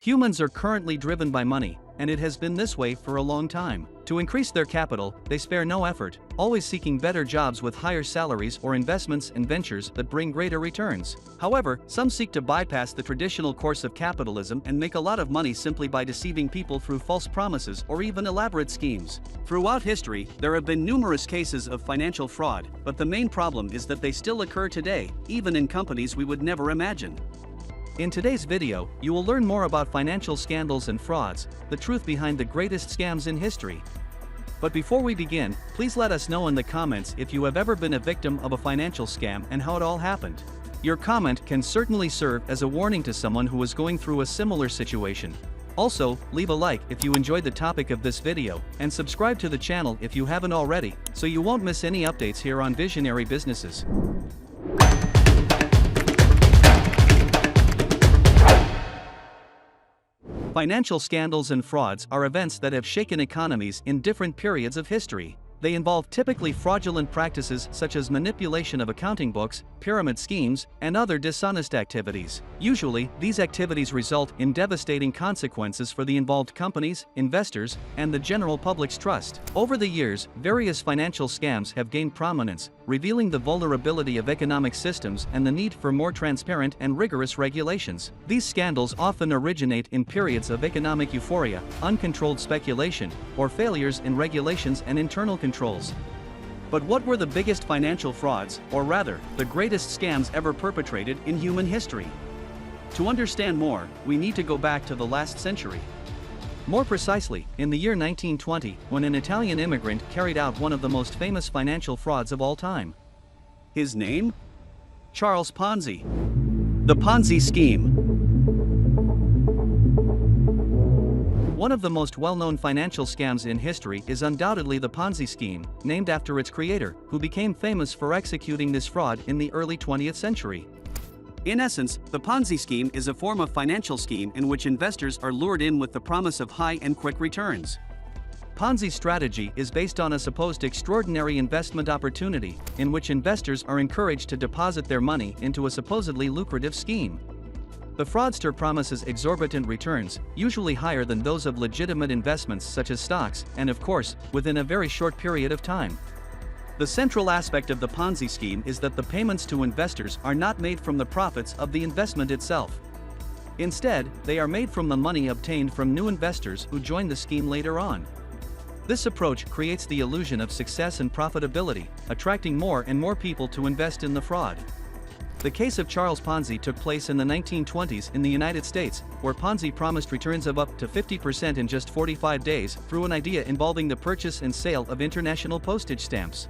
Humans are currently driven by money, and it has been this way for a long time. To increase their capital, they spare no effort, always seeking better jobs with higher salaries or investments in ventures that bring greater returns. However, some seek to bypass the traditional course of capitalism and make a lot of money simply by deceiving people through false promises or even elaborate schemes. Throughout history, there have been numerous cases of financial fraud, but the main problem is that they still occur today, even in companies we would never imagine. In today's video, you will learn more about financial scandals and frauds, the truth behind the greatest scams in history. But before we begin, please let us know in the comments if you have ever been a victim of a financial scam and how it all happened. Your comment can certainly serve as a warning to someone who is going through a similar situation. Also, leave a like if you enjoyed the topic of this video, and subscribe to the channel if you haven't already, so you won't miss any updates here on Visionary Businesses. Financial scandals and frauds are events that have shaken economies in different periods of history. They involve typically fraudulent practices such as manipulation of accounting books, pyramid schemes, and other dishonest activities. Usually, these activities result in devastating consequences for the involved companies, investors, and the general public's trust. Over the years, various financial scams have gained prominence, revealing the vulnerability of economic systems and the need for more transparent and rigorous regulations. These scandals often originate in periods of economic euphoria, uncontrolled speculation, or failures in regulations and internal controls. But what were the biggest financial frauds, or rather, the greatest scams ever perpetrated in human history? To understand more, we need to go back to the last century. More precisely, in the year 1920, when an Italian immigrant carried out one of the most famous financial frauds of all time. His name? Charles Ponzi. The Ponzi scheme. One of the most well-known financial scams in history is undoubtedly the Ponzi scheme, named after its creator, who became famous for executing this fraud in the early 20th century. In essence, the Ponzi scheme is a form of financial scheme in which investors are lured in with the promise of high and quick returns. Ponzi's strategy is based on a supposed extraordinary investment opportunity, in which investors are encouraged to deposit their money into a supposedly lucrative scheme. The fraudster promises exorbitant returns, usually higher than those of legitimate investments such as stocks, and of course, within a very short period of time. The central aspect of the Ponzi scheme is that the payments to investors are not made from the profits of the investment itself. Instead, they are made from the money obtained from new investors who join the scheme later on. This approach creates the illusion of success and profitability, attracting more and more people to invest in the fraud. The case of Charles Ponzi took place in the 1920s in the United States, where Ponzi promised returns of up to 50% in just 45 days through an idea involving the purchase and sale of international postage stamps.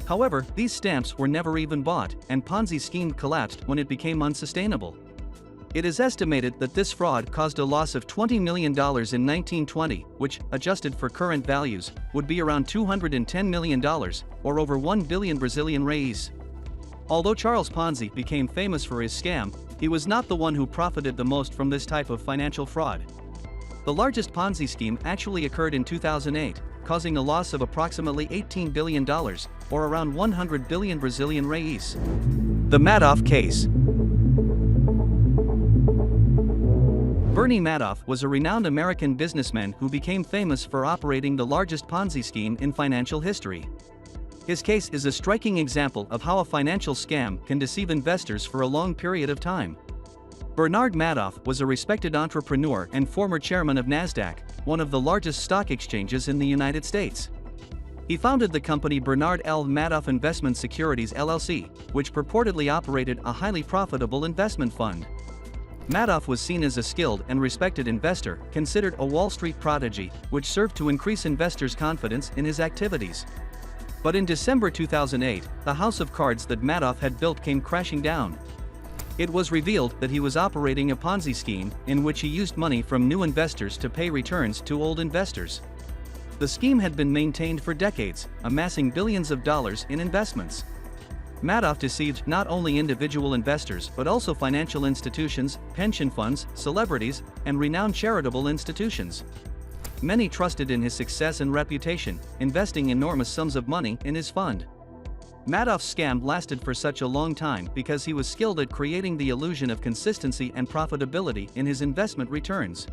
However, these stamps were never even bought, and Ponzi's scheme collapsed when it became unsustainable. It is estimated that this fraud caused a loss of $20 million in 1920, which, adjusted for current values, would be around $210 million, or over 1 billion Brazilian reais. Although Charles Ponzi became famous for his scam, he was not the one who profited the most from this type of financial fraud. The largest Ponzi scheme actually occurred in 2008, causing a loss of approximately $18 billion, or around 100 billion Brazilian reais. The Madoff case. Bernie Madoff was a renowned American businessman who became famous for operating the largest Ponzi scheme in financial history. His case is a striking example of how a financial scam can deceive investors for a long period of time. Bernard Madoff was a respected entrepreneur and former chairman of Nasdaq, one of the largest stock exchanges in the United States. He founded the company Bernard L. Madoff Investment Securities LLC, which purportedly operated a highly profitable investment fund. Madoff was seen as a skilled and respected investor, considered a Wall Street prodigy, which served to increase investors' confidence in his activities. But in December 2008, the house of cards that Madoff had built came crashing down. It was revealed that he was operating a Ponzi scheme in which he used money from new investors to pay returns to old investors. The scheme had been maintained for decades, amassing billions of dollars in investments. Madoff deceived not only individual investors but also financial institutions, pension funds, celebrities, and renowned charitable institutions. Many trusted in his success and reputation, investing enormous sums of money in his fund. Madoff's scam lasted for such a long time because he was skilled at creating the illusion of consistency and profitability in his investment returns.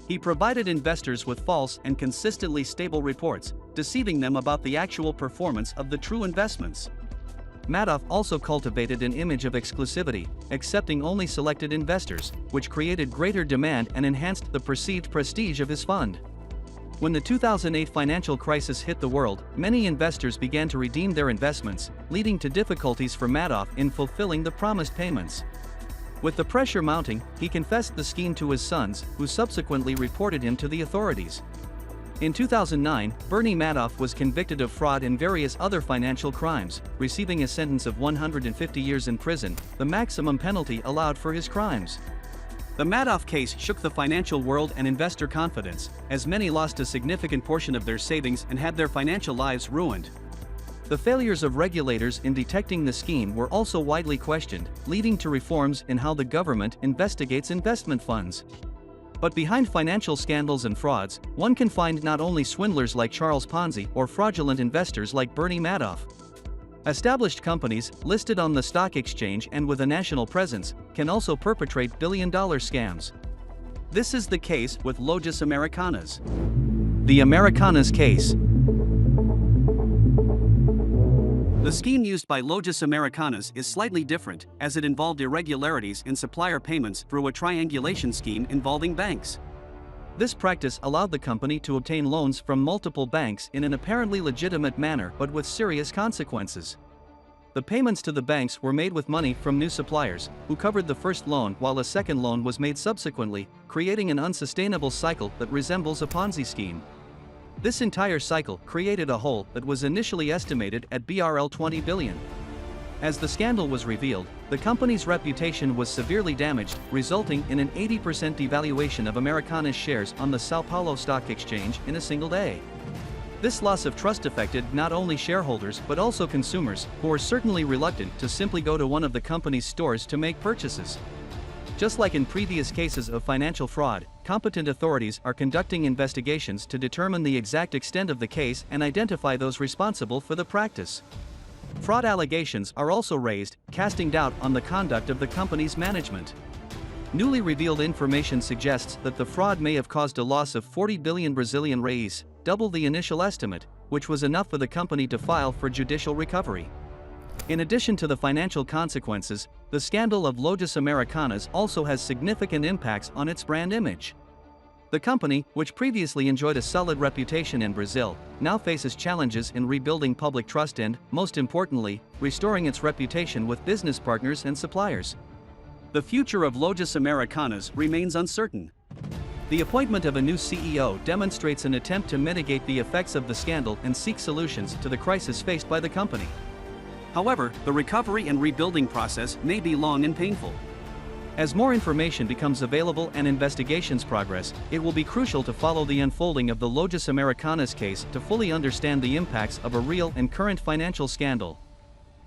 He provided investors with false and consistently stable reports, deceiving them about the actual performance of the true investments. Madoff also cultivated an image of exclusivity, accepting only selected investors, which created greater demand and enhanced the perceived prestige of his fund. When the 2008 financial crisis hit the world, many investors began to redeem their investments, leading to difficulties for Madoff in fulfilling the promised payments. With the pressure mounting, he confessed the scheme to his sons, who subsequently reported him to the authorities. In 2009, Bernie Madoff was convicted of fraud and various other financial crimes, receiving a sentence of 150 years in prison, the maximum penalty allowed for his crimes. The Madoff case shook the financial world and investor confidence, as many lost a significant portion of their savings and had their financial lives ruined. The failures of regulators in detecting the scheme were also widely questioned, leading to reforms in how the government investigates investment funds. But behind financial scandals and frauds, one can find not only swindlers like Charles Ponzi or fraudulent investors like Bernie Madoff. Established companies, listed on the stock exchange and with a national presence, can also perpetrate billion-dollar scams. This is the case with Lojas Americanas. The Americanas case. The scheme used by Lojas Americanas is slightly different, as it involved irregularities in supplier payments through a triangulation scheme involving banks. This practice allowed the company to obtain loans from multiple banks in an apparently legitimate manner but with serious consequences. The payments to the banks were made with money from new suppliers, who covered the first loan while a second loan was made subsequently, creating an unsustainable cycle that resembles a Ponzi scheme. This entire cycle created a hole that was initially estimated at BRL 20 billion. As the scandal was revealed, the company's reputation was severely damaged, resulting in an 80% devaluation of Americanas shares on the São Paulo Stock Exchange in a single day. This loss of trust affected not only shareholders but also consumers, who were certainly reluctant to simply go to one of the company's stores to make purchases. Just like in previous cases of financial fraud, competent authorities are conducting investigations to determine the exact extent of the case and identify those responsible for the practice. Fraud allegations are also raised, casting doubt on the conduct of the company's management. Newly revealed information suggests that the fraud may have caused a loss of 40 billion Brazilian reais, double the initial estimate, which was enough for the company to file for judicial recovery. In addition to the financial consequences, the scandal of Lojas Americanas also has significant impacts on its brand image. The company, which previously enjoyed a solid reputation in Brazil, now faces challenges in rebuilding public trust and, most importantly, restoring its reputation with business partners and suppliers. The future of Lojas Americanas remains uncertain. The appointment of a new CEO demonstrates an attempt to mitigate the effects of the scandal and seek solutions to the crisis faced by the company. However, the recovery and rebuilding process may be long and painful. As more information becomes available and investigations progress, it will be crucial to follow the unfolding of the Lojas Americanas case to fully understand the impacts of a real and current financial scandal.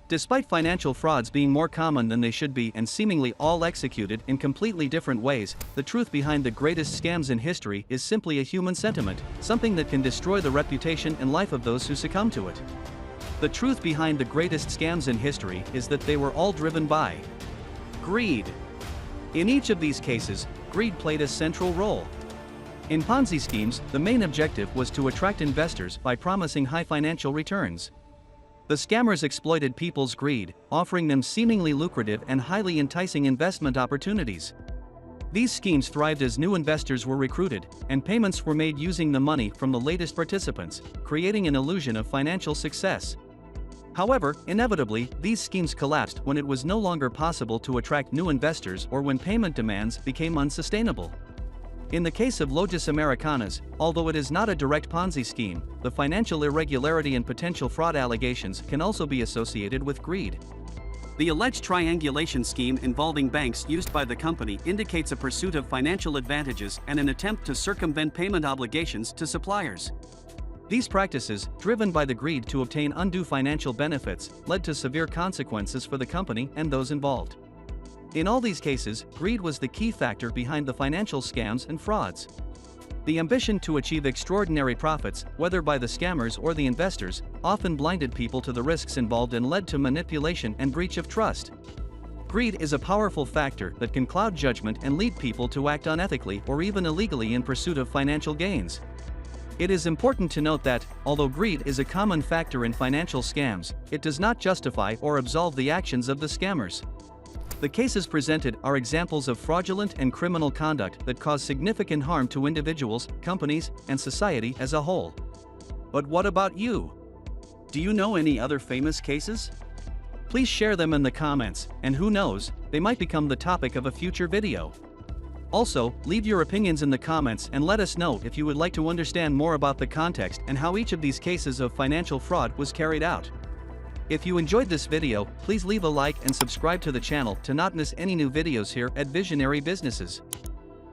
Despite financial frauds being more common than they should be and seemingly all executed in completely different ways, the truth behind the greatest scams in history is simply a human sentiment, something that can destroy the reputation and life of those who succumb to it. The truth behind the greatest scams in history is that they were all driven by greed. In each of these cases, greed played a central role. In Ponzi schemes, the main objective was to attract investors by promising high financial returns. The scammers exploited people's greed, offering them seemingly lucrative and highly enticing investment opportunities. These schemes thrived as new investors were recruited, and payments were made using the money from the latest participants, creating an illusion of financial success. However, inevitably, these schemes collapsed when it was no longer possible to attract new investors or when payment demands became unsustainable. In the case of Lojas Americanas, although it is not a direct Ponzi scheme, the financial irregularity and potential fraud allegations can also be associated with greed. The alleged triangulation scheme involving banks used by the company indicates a pursuit of financial advantages and an attempt to circumvent payment obligations to suppliers. These practices, driven by the greed to obtain undue financial benefits, led to severe consequences for the company and those involved. In all these cases, greed was the key factor behind the financial scams and frauds. The ambition to achieve extraordinary profits, whether by the scammers or the investors, often blinded people to the risks involved and led to manipulation and breach of trust. Greed is a powerful factor that can cloud judgment and lead people to act unethically or even illegally in pursuit of financial gains. It is important to note that, although greed is a common factor in financial scams, it does not justify or absolve the actions of the scammers. The cases presented are examples of fraudulent and criminal conduct that cause significant harm to individuals, companies, and society as a whole. But what about you? Do you know any other famous cases? Please share them in the comments, and who knows, they might become the topic of a future video. Also, leave your opinions in the comments and let us know if you would like to understand more about the context and how each of these cases of financial fraud was carried out. If you enjoyed this video, please leave a like and subscribe to the channel to not miss any new videos here at Visionary Businesses.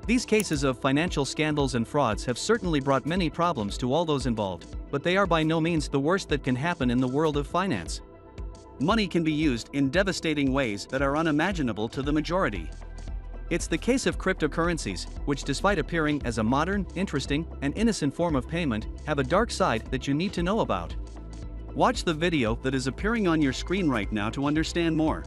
These cases of financial scandals and frauds have certainly brought many problems to all those involved, but they are by no means the worst that can happen in the world of finance. Money can be used in devastating ways that are unimaginable to the majority. It's the case of cryptocurrencies, which despite appearing as a modern, interesting, and innocent form of payment, have a dark side that you need to know about. Watch the video that is appearing on your screen right now to understand more.